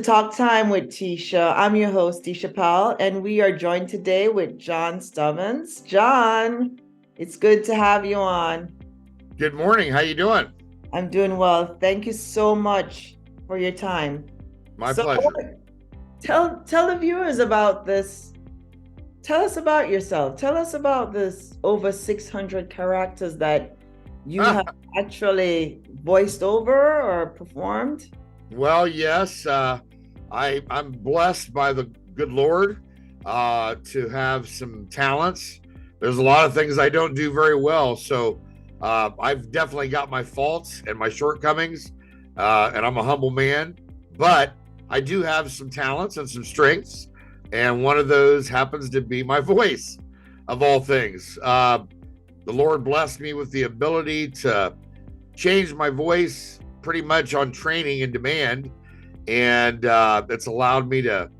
Talk Time with Tisha. I'm your host, Tisha Powell, and we are joined today with John Stubbins. John, it's good to have you on. Good morning. How you doing? I'm doing well. Thank you so much for your time. My So pleasure. tell the viewers about this. Tell us about yourself. Tell us about this over 600 characters that you have actually voiced over or performed. Well, yes, I'm blessed by the good Lord to have some talents. There's a lot of things I don't do very well, so I've definitely got my faults and my shortcomings, and I'm a humble man. But I do have some talents and some strengths, and one of those happens to be my voice, of all things. The Lord blessed me with the ability to change my voice pretty much on training and demand, and it's allowed me to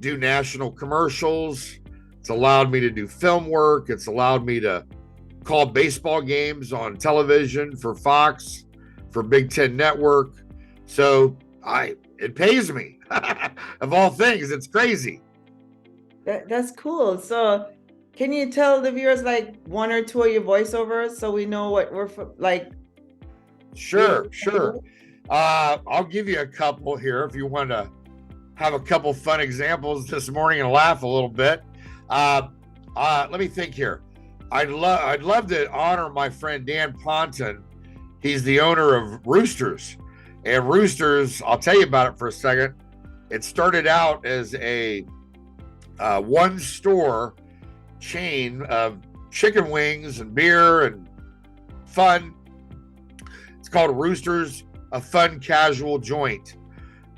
do national commercials. It's allowed me to do film work. It's allowed me to call baseball games on television for Fox, for Big Ten Network. So it pays me. Of all things, it's crazy. That's cool. So can you tell the viewers like one or two of your voiceovers so we know what we're like? Sure. I'll give you a couple here if you want to have a couple fun examples this morning and laugh a little bit. Let me think here. I'd love to honor my friend Dan Ponton. He's the owner of Roosters. And Roosters, I'll tell you about it for a second. It started out as a one store chain of chicken wings and beer and fun. It's called Roosters, a fun casual joint.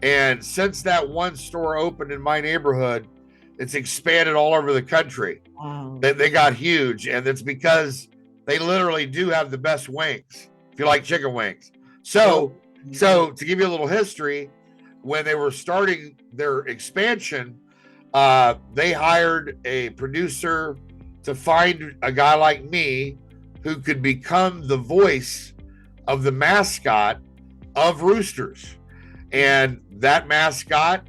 And since that one store opened in my neighborhood, it's expanded all over the country. Wow. They got huge, and it's because they literally do have the best wings, if you like chicken wings. So to give you a little history, when they were starting their expansion, they hired a producer to find a guy like me who could become the voice of the mascot of Roosters. And that mascot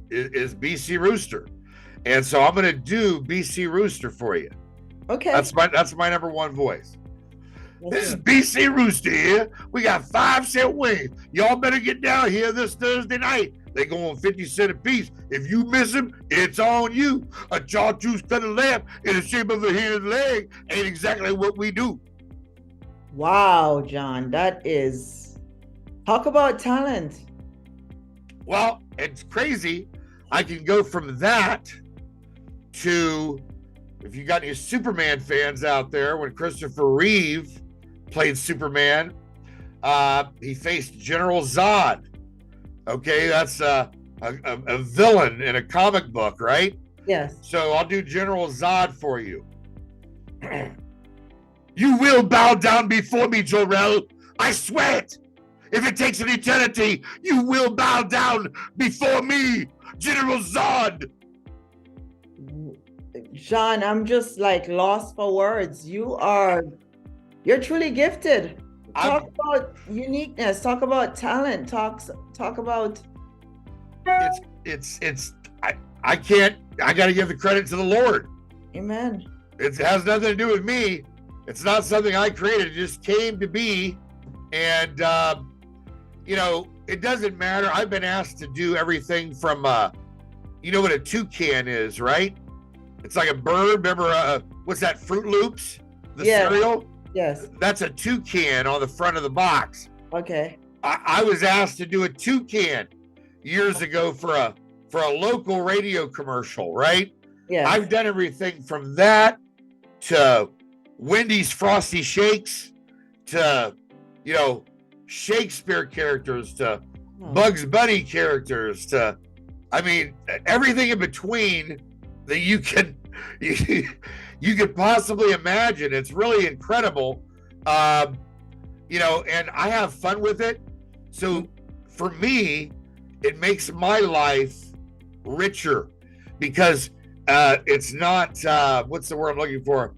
is BC Rooster. And so I'm going to do BC Rooster for you. Okay. That's my number one voice. This is BC Rooster here. We got 5-cent wings. Y'all better get down here this Thursday night. They go on 50 cents a piece. If you miss them, it's on you. A chartreuse cut of lamb in the shape of a hen's leg ain't exactly what we do. Wow, John, talk about talent. Well, it's crazy. I can go from that to, if you got any Superman fans out there, when Christopher Reeve played Superman, he faced General Zod. Okay, that's a villain in a comic book, right? Yes. So I'll do General Zod for you. You will bow down before me, Jor-El. I swear it. If it takes an eternity, you will bow down before me, General Zod. John, I'm just like lost for words. You're truly gifted. Talk about uniqueness. Talk about talent. Talk about. I got to give the credit to the Lord. Amen. It has nothing to do with me. It's not something I created. It just came to be. And, it doesn't matter. I've been asked to do everything from, you know what a toucan is, right? It's like a bird. Remember, what's that, Fruit Loops? The cereal? Yes. That's a toucan on the front of the box. Okay. I was asked to do a toucan years ago for a local radio commercial, right? Yeah. I've done everything from that to Wendy's Frosty Shakes to, Shakespeare characters to Bugs Bunny characters to, everything in between that you could possibly imagine. It's really incredible. And I have fun with it. So for me, it makes my life richer because it's not, what's the word I'm looking for?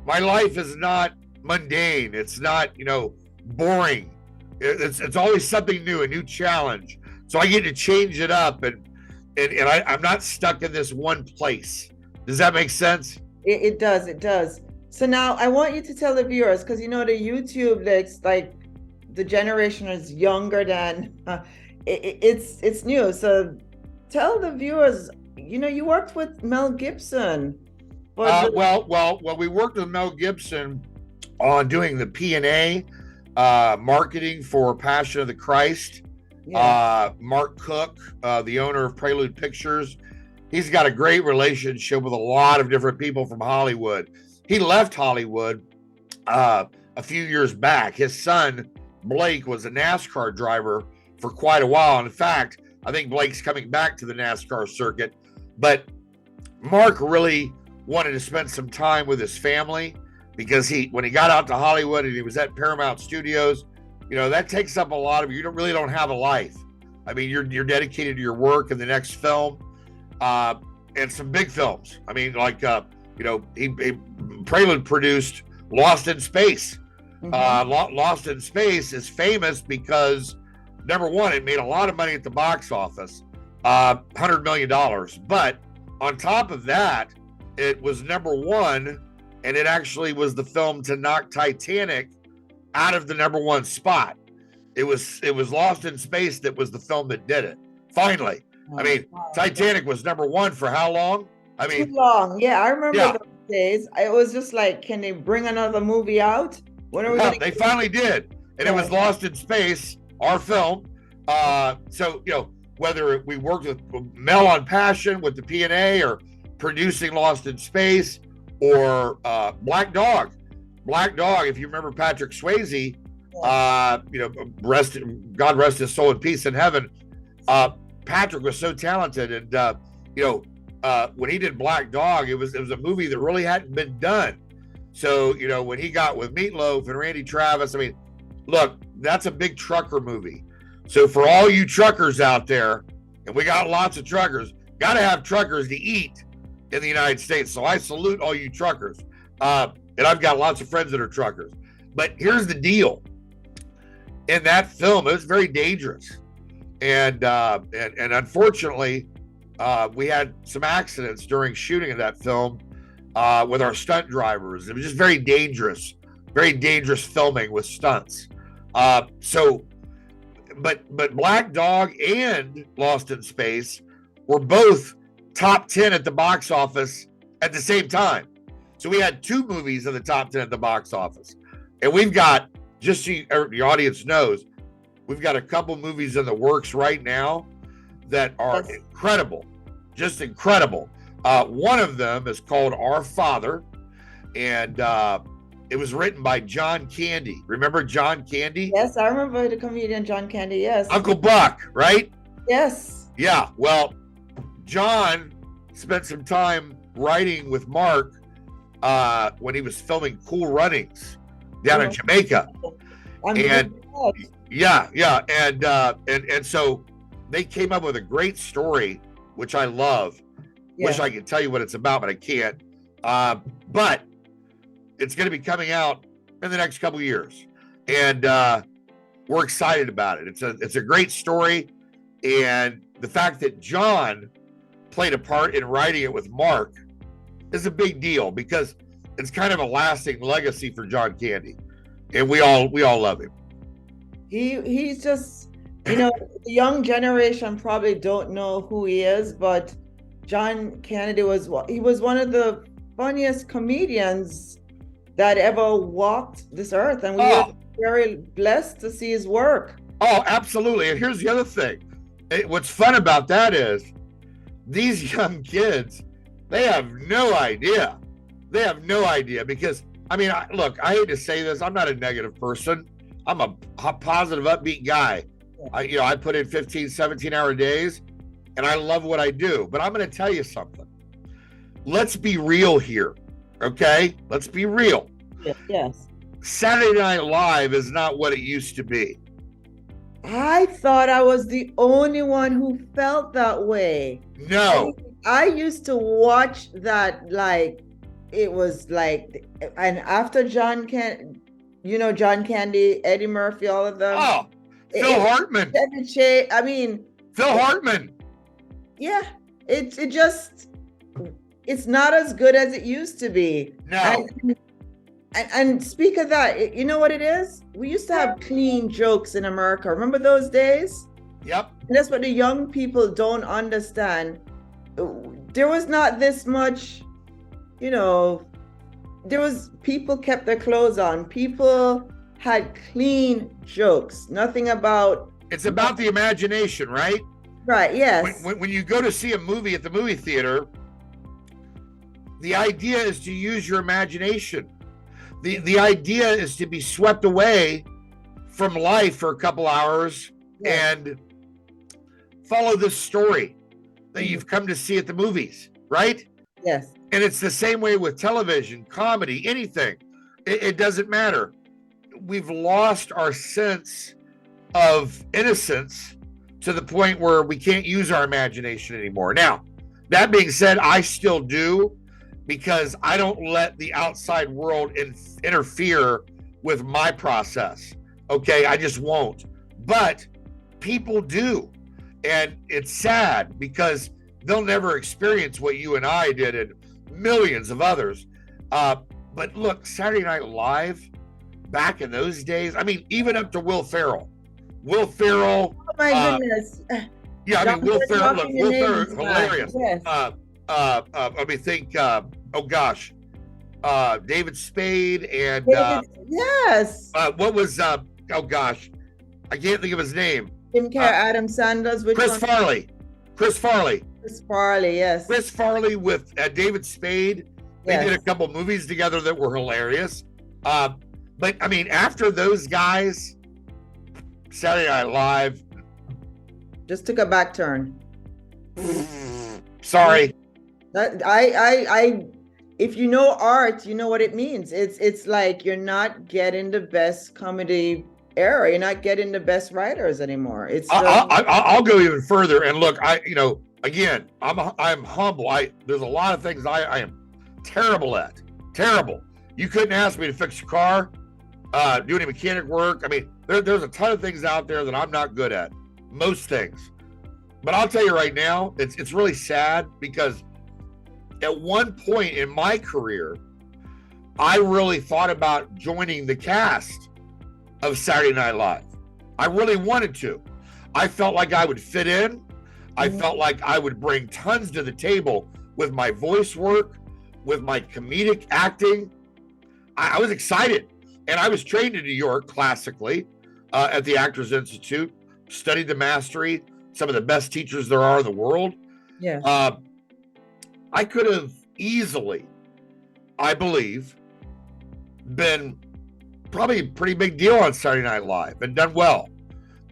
My life is not mundane. It's not, boring. It's always something new, a new challenge. So I get to change it up, and I'm not stuck in this one place. Does that make sense? It does, it does. So now I want you to tell the viewers, because you know the YouTube, that's like the generation is younger than it's new. So tell the viewers, you know, you worked with Mel Gibson. Well, we worked with Mel Gibson on doing the P&A marketing for Passion of the Christ. Yeah. Mark Cook, the owner of Prelude Pictures, he's got a great relationship with a lot of different people from Hollywood. He left Hollywood a few years back. His son, Blake, was a NASCAR driver for quite a while. In fact, I think Blake's coming back to the NASCAR circuit. But Mark really wanted to spend some time with his family, because when he got out to Hollywood and he was at Paramount Studios, you know, that takes up a lot of you. You really don't have a life. I mean, you're dedicated to your work and the next film, and some big films. I mean, like you know, he Prelude produced Lost in Space. Lost in Space is famous because, number one, it made a lot of money at the box office, $100 million. But on top of that, it was number one, and it actually was the film to knock Titanic out of the number one spot. It was Lost in Space that was the film that did it. Finally. I mean, Titanic was number one for how long? I mean, too long. Yeah, I remember those days. It was just like, can they bring another movie out? When are we gonna they finally did. And it was Lost in Space, our film. So, you know, whether we worked with Mel on Passion with the P&A, or producing Lost in Space, or Black Dog. Black Dog, if you remember Patrick Swayze, you know, God rest his soul in peace in heaven. Patrick was so talented, and you know, when he did Black Dog, it was a movie that really hadn't been done. So, you know, when he got with Meatloaf and Randy Travis, I mean, look, that's a big trucker movie. So for all you truckers out there, and we got lots of truckers, got to have truckers to eat in the United States. So I salute all you truckers. And I've got lots of friends that are truckers. But here's the deal. In that film, it was very dangerous. And unfortunately, we had some accidents during shooting of that film with our stunt drivers. It was just very dangerous filming with stunts. But Black Dog and Lost in Space were both top 10 at the box office at the same time. So we had two movies in the top 10 at the box office. And we've got, just so the audience knows, we've got a couple movies in the works right now that are incredible, just incredible. One of them is called Our Father, and it was written by John Candy. Remember John Candy? Yes, I remember the comedian John Candy, yes. Uncle Buck, right? Yes. Yeah, well, John spent some time writing with Mark when he was filming Cool Runnings down in Jamaica. And so they came up with a great story, which I love. Wish I could tell you what it's about, but I can't. But it's going to be coming out in the next couple of years, and we're excited about it. It's a great story, and the fact that John played a part in writing it with Mark is a big deal, because it's kind of a lasting legacy for John Candy, and we all love him. He's just, you know, the young generation probably don't know who he is, but John Candy was one of the funniest comedians that ever walked this earth, and we were very blessed to see his work. Oh, absolutely. And here's the other thing. What's fun about that is these young kids, they have no idea. They have no idea, because, I mean, look, I hate to say this. I'm not a negative person. I'm a positive, upbeat guy. I put in 15, 17-hour days, and I love what I do. But I'm going to tell you something. Let's be real here, okay? Let's be real. Yes. Saturday Night Live is not what it used to be. I thought I was the only one who felt that way. No. I used to watch that, like, it was like, and after John Candy, Eddie Murphy, all of them. Oh, Phil Hartman. I mean, Phil Hartman. Yeah, it just, it's not as good as it used to be. No. And speak of that, you know what it is? We used to have clean jokes in America. Remember those days? Yep. And that's what the young people don't understand. There was not this much, you know, people kept their clothes on. People had clean jokes. Nothing about. It's about the imagination, right? Right, yes. When you go to see a movie at the movie theater, the idea is to use your imagination. The idea is to be swept away from life for a couple hours and follow this story that you've come to see at the movies, right? Yes. And it's the same way with television, comedy, anything. It doesn't matter. We've lost our sense of innocence to the point where we can't use our imagination anymore. Now, that being said, I still do, because I don't let the outside world interfere with my process. Okay, I just won't. But people do. And it's sad because they'll never experience what you and I did and millions of others. But look, Saturday Night Live, back in those days, I mean, even up to Will Ferrell. Oh my goodness. Yeah, I mean, Will Ferrell, look, Will Ferrell, hilarious. Yes. Let me think, David Spade and yes. what was oh gosh, I can't think of his name. Jim Carrey, Adam Sanders, Chris Farley. Chris Farley, yes. Chris Farley with David Spade. They did a couple movies together that were hilarious. But I mean, after those guys, Saturday Night Live just took a back turn. Sorry. If you know art, you know what it means. It's like you're not getting the best comedy era. You're not getting the best writers anymore. I'll go even further and look. Again, I'm humble. There's a lot of things I am terrible at. Terrible. You couldn't ask me to fix your car, do any mechanic work. I mean, there's a ton of things out there that I'm not good at. Most things. But I'll tell you right now, it's really sad because at one point in my career, I really thought about joining the cast of Saturday Night Live. I really wanted to. I felt like I would fit in. I felt like I would bring tons to the table with my voice work, with my comedic acting. I was excited. And I was trained in New York classically at the Actors Institute, studied the mastery, some of the best teachers there are in the world. Yeah. I could have easily, I believe, been probably a pretty big deal on Saturday Night Live and done well.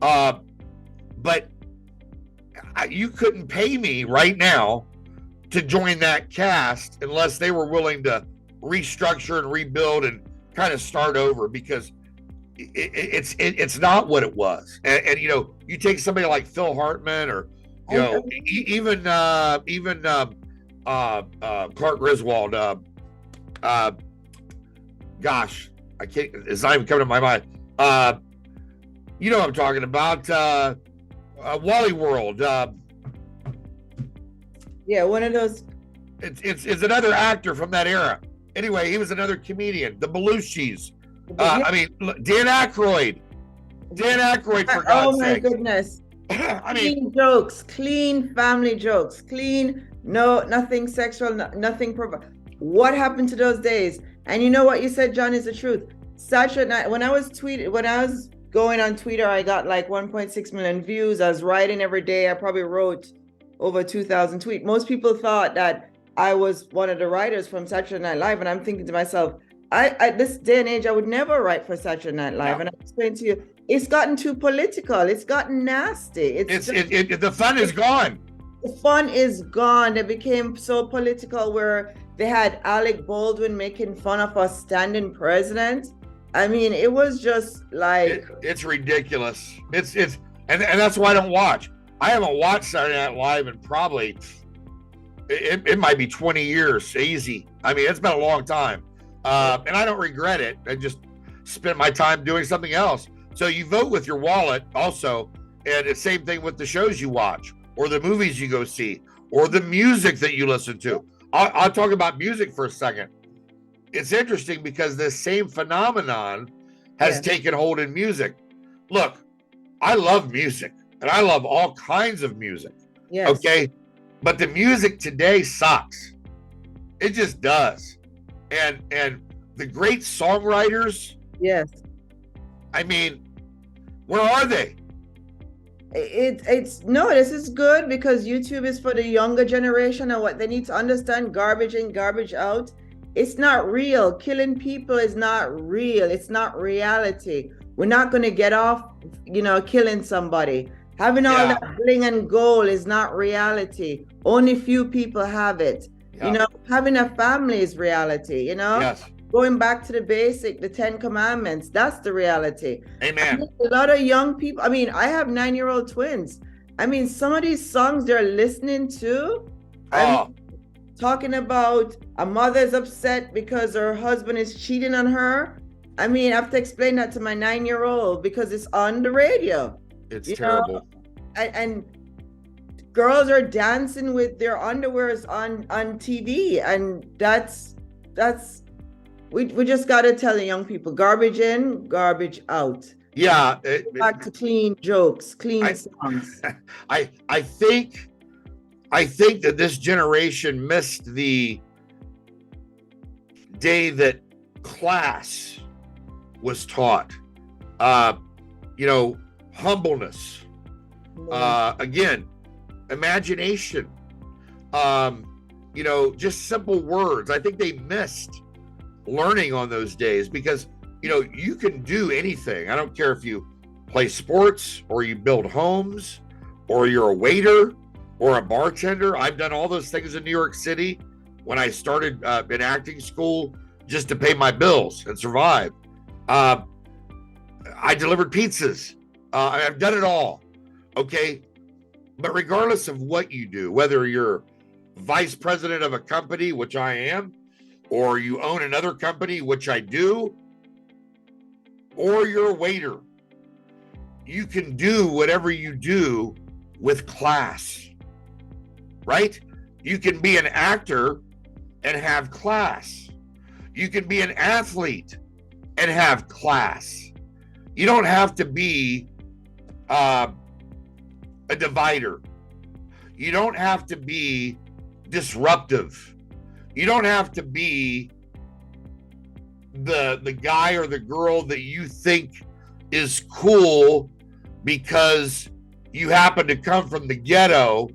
But you couldn't pay me right now to join that cast unless they were willing to restructure and rebuild and kind of start over, because it's not what it was. And you know, you take somebody like Phil Hartman or even Clark Griswold. Gosh, I can't. It's not even coming to my mind. You know what I'm talking about? Wally World. Yeah, one of those. It's another actor from that era. Anyway, he was another comedian. The Belushis. I mean, Dan Aykroyd. For God's sake. Oh my goodness. I Clean mean, jokes, clean family jokes, clean, nothing sexual, nothing. What happened to those days? And you know what you said, John, is the truth. Saturday night, when I was going on Twitter, I got like 1.6 million views. I was writing every day. I probably wrote over 2,000 tweets. Most people thought that I was one of the writers from Saturday Night Live, and I'm thinking to myself, I this day and age, I would never write for Saturday Night Live. No. And I explained to you, it's gotten too political. It's gotten nasty. The fun is gone. The fun is gone. It became so political where they had Alec Baldwin making fun of a standing president. I mean, it was just like it's ridiculous. And that's why I don't watch. I haven't watched Saturday Night Live in probably it might be 20 years, easy. I mean, it's been a long time. And I don't regret it. I just spent my time doing something else. So you vote with your wallet also. And the same thing with the shows you watch, or the movies you go see, or the music that you listen to. I'll talk about music for a second. It's interesting because this same phenomenon has taken hold in music. Look, I love music, and I love all kinds of music. Yes. Okay, but the music today sucks. It just does. And the great songwriters, Yes. I mean, where are they? It's no, this is good because YouTube is for the younger generation, and what they need to understand: garbage in, garbage out. It's not real. Killing people is not real. It's not reality. We're not going to get off, killing somebody. Having all that bling and gold is not reality. Only few people have it. Having a family is reality, Yes. Going back to the basic, the 10 commandments, that's the reality. Amen. A lot of young people, I have 9-year-old twins. Some of these songs they're listening to, talking about a mother's upset because her husband is cheating on her. I have to explain that to my 9-year-old because it's on the radio. It's terrible. And girls are dancing with their underwears on TV, and that's we just got to tell the young people: garbage in, garbage out. Yeah, back to clean jokes, clean songs. I think that this generation missed the day that class was taught. Humbleness. Again, imagination. Just simple words. I think they missed learning on those days because you can do anything. I don't care if you play sports or you build homes or you're a waiter or a bartender. I've done all those things in New York City when I started in acting school just to pay my bills and survive. I delivered pizzas. I've done it all. Okay. But regardless of what you do, whether you're vice president of a company, which I am, or you own another company, which I do, or you're a waiter, you can do whatever you do with class, right? You can be an actor and have class. You can be an athlete and have class. You don't have to be a divider. You don't have to be disruptive. You don't have to be the guy or the girl that you think is cool because you happen to come from the ghetto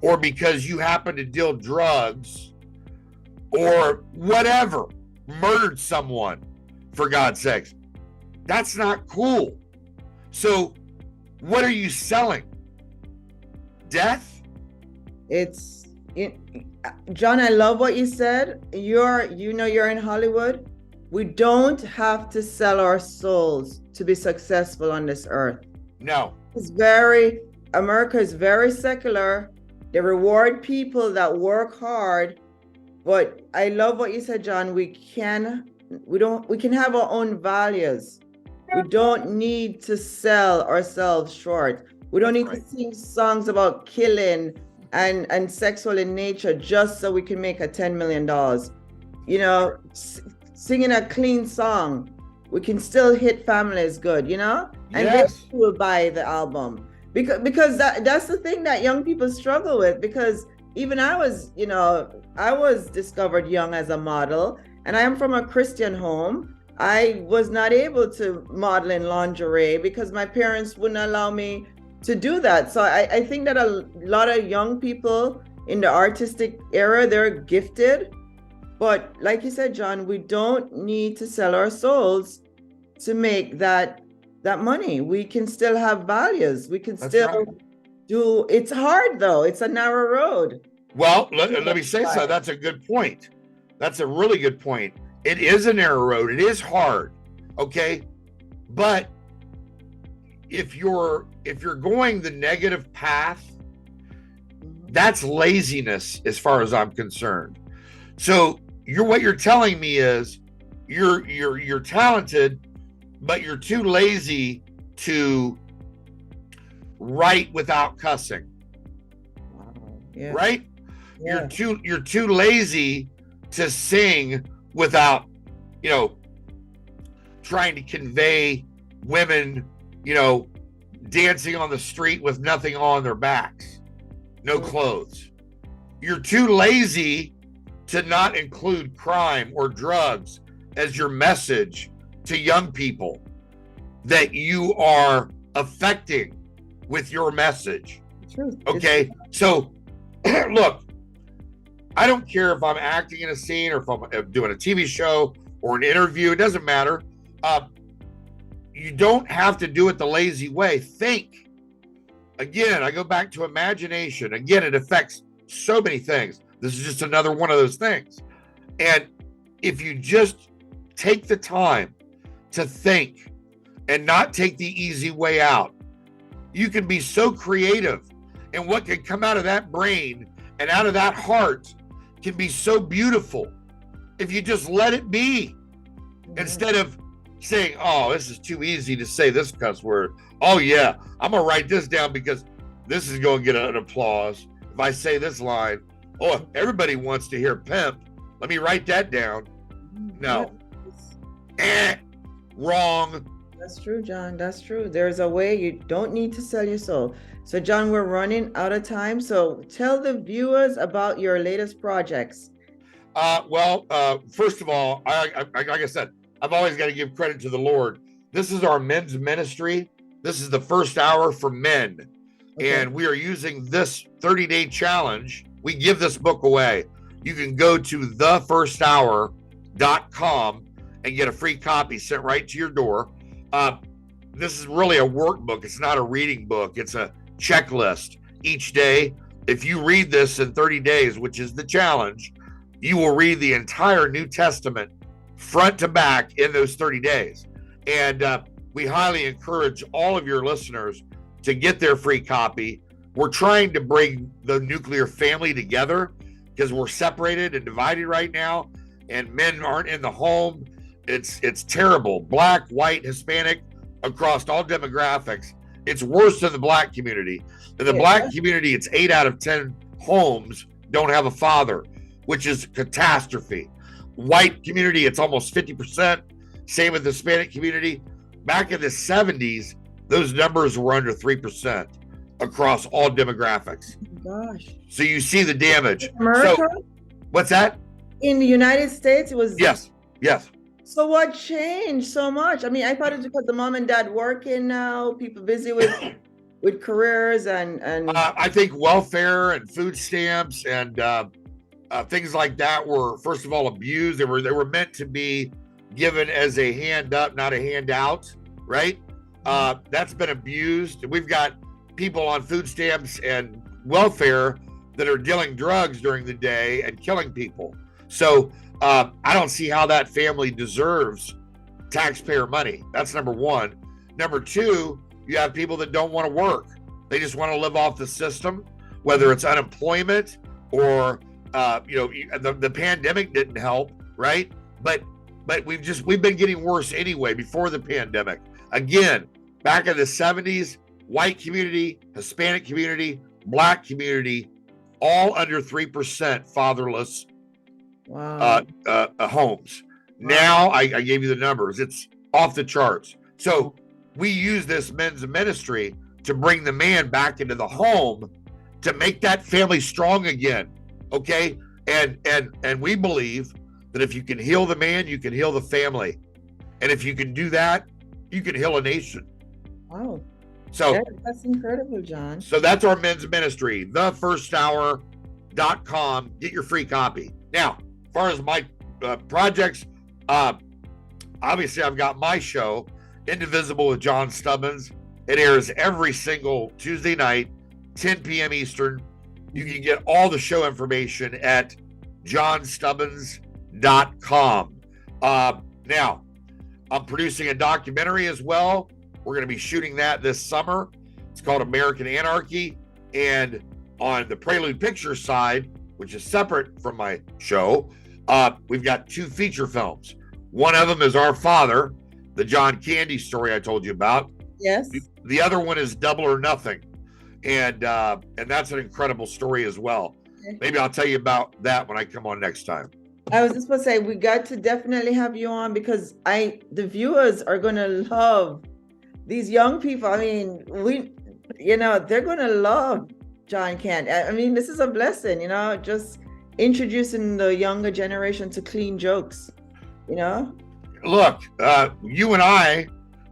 or because you happen to deal drugs or whatever, murdered someone, for God's sakes. That's not cool. So what are you selling? Death? John, I love what you said. You're in Hollywood. We don't have to sell our souls to be successful on this earth. No. America is very secular. They reward people that work hard. But I love what you said, John. We can have our own values. We don't need to sell ourselves short. We don't need to sing songs about killing and sexual in nature just so we can make a $10 million. Singing a clean song, we can still hit families good, and they will buy the album because that's the thing that young people struggle with. Because even I was discovered young as a model, and I am from a Christian home. I was not able to model in lingerie because my parents wouldn't allow me to do that. So I think that a lot of young people in the artistic era, they're gifted. But like you said, John, we don't need to sell our souls to make that money. We can still have values. We can do. It's hard though. It's a narrow road. Well, let me say so. That's a good point. That's a really good point. It is a narrow road. It is hard. Okay. But if you're going the negative path, that's laziness as far as I'm concerned. So what you're telling me is you're talented, but you're too lazy to write without cussing. Wow. Yeah. Right? Yeah. You're too lazy to sing without, you know, trying to convey women, you know, dancing on the street with nothing on their backs, no clothes. You're too lazy to not include crime or drugs as your message to young people that you are affecting with your message. Truth. Okay. So look, I don't care if I'm acting in a scene or if I'm doing a TV show or an interview, it doesn't matter. You don't have to do it the lazy way. Think. Again, I go back to imagination. Again, it affects so many things. This is just another one of those things. And if you just take the time to think and not take the easy way out, you can be so creative. And what can come out of that brain and out of that heart can be so beautiful if you just let it be. Instead of saying, oh, this is too easy to say this cuss word. Oh, yeah, I'm going to write this down because this is going to get an applause. If I say this line, oh, everybody wants to hear pimp. Let me write that down. No. Wrong. That's true, John. That's true. There's a way. You don't need to sell your soul. So, John, we're running out of time. So tell the viewers about your latest projects. First of all, like I said, I've always got to give credit to the Lord. This is our men's ministry. This is the first hour for men. Okay. And we are using this 30-day challenge. We give this book away. You can go to thefirsthour.com and get a free copy sent right to your door. This is really a workbook. It's not a reading book. It's a checklist each day. If you read this in 30 days, which is the challenge, you will read the entire New Testament front to back in those 30 days. And we highly encourage all of your listeners to get their free copy. We're trying to bring the nuclear family together because we're separated and divided right now, and men aren't in the home. It's terrible. Black, white, Hispanic, across all demographics. It's worse than the Black community. In the Black community, it's 8 out of 10 homes don't have a father, which is catastrophe. White community, it's almost 50%. Same with the Hispanic community. Back in the 70s, those numbers were under 3% across all demographics. Oh, gosh. So you see the damage. America? So, what's that? In the United States, it was... Yes. So what changed so much? I mean, I thought it's because the mom and dad working now, people busy with careers and I think welfare and food stamps and things like that were, first of all, abused. They were meant to be given as a hand up, not a handout, right? That's been abused. We've got people on food stamps and welfare that are dealing drugs during the day and killing people. So I don't see how that family deserves taxpayer money. That's number one. Number two, you have people that don't want to work. They just want to live off the system, whether it's unemployment or the pandemic didn't help, right? But we've been getting worse anyway before the pandemic. Again, back in the 70s, white community, Hispanic community, Black community, all under 3% fatherless homes. Now I gave you the numbers. It's off the charts. So we use this men's ministry to bring the man back into the home to make that family strong again. Okay. And we believe that if you can heal the man, you can heal the family. And if you can do that, you can heal a nation. Wow. So that's incredible, John. So that's our men's ministry, thefirsthour.com. Get your free copy. Now, as far as my projects, obviously I've got my show, Indivisible with John Stubbins. It airs every single Tuesday night, 10 p.m. Eastern. You can get all the show information at johnstubbins.com. Now, I'm producing a documentary as well. We're going to be shooting that this summer. It's called American Anarchy. And on the Prelude Pictures side, which is separate from my show, we've got 2 feature films. One of them is Our Father, the John Candy story I told you about. Yes. The other one is Double or Nothing, and that's an incredible story as well. Maybe I'll tell you about that when I come on next time. I was just going to say, we got to definitely have you on because the viewers are going to love these young people. I mean, they're going to love John Kent. I mean, this is a blessing, just introducing the younger generation to clean jokes, Look, you and I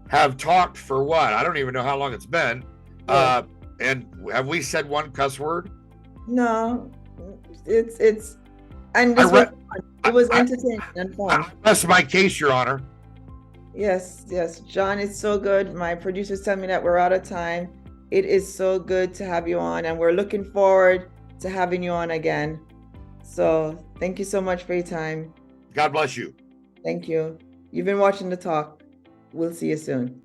have talked for what? I don't even know how long it's been. Yeah. And have we said one cuss word? No, and this it was entertaining and fun. That's my case, Your Honor. Yes, John is so good. My producers tell me that we're out of time. It is so good to have you on, and we're looking forward to having you on again. So thank you so much for your time. God bless you. Thank you. You've been watching The Talk. We'll see you soon.